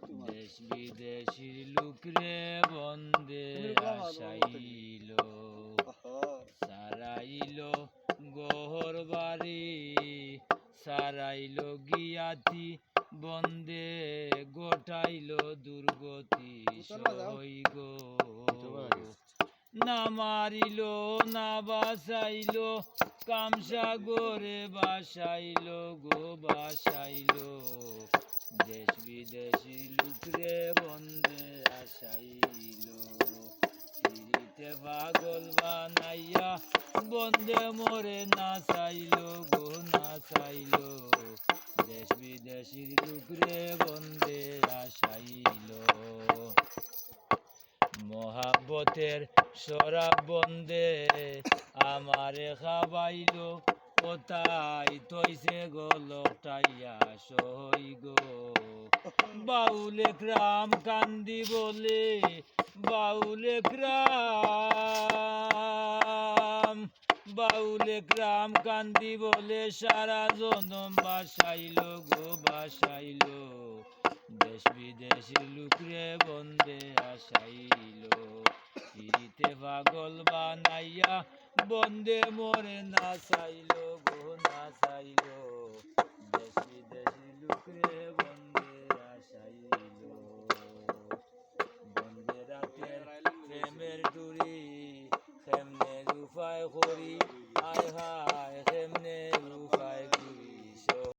দেশ বিদেশির লোকরে বন্দে আসাইল, সারাইল গহর বাড়ি, সারাইল গিয়াতি বন্দে, গোটাইল দুর্গতি সই গো। না মারিল না বাসাইল, কামসাগরে বাসাইল গো বাসাইল, দেশ বিদেশি লোকরে বন্দে আসাইল। সিঁড়িতে পাগল বানাইয়া বন্দে মোরে নাচাইল গো নাচাইল, দেশ বিদেশির লোকরে বন্দে আসাইল। মহাব্বতের শরাব বন্দে আমারে খাবাইল, কোথায় তৈছে গো লটাইয়া সই গো। বাউলে গ্রাম কান্দি বলে, বাউলে গ্রাম, বাউলে গ্রাম কান্দি বলে, সারা জনম বাসাইল গো বাসাইল, দেশ বিদেশি লোকরে বন্দে আসাইল। সিঁড়িতে পাগল বানাইয়া বন্দে মোরে নাচাইল গো নাচাইল, দেশ বিদেশি লোকরে বন্দে আসাইল।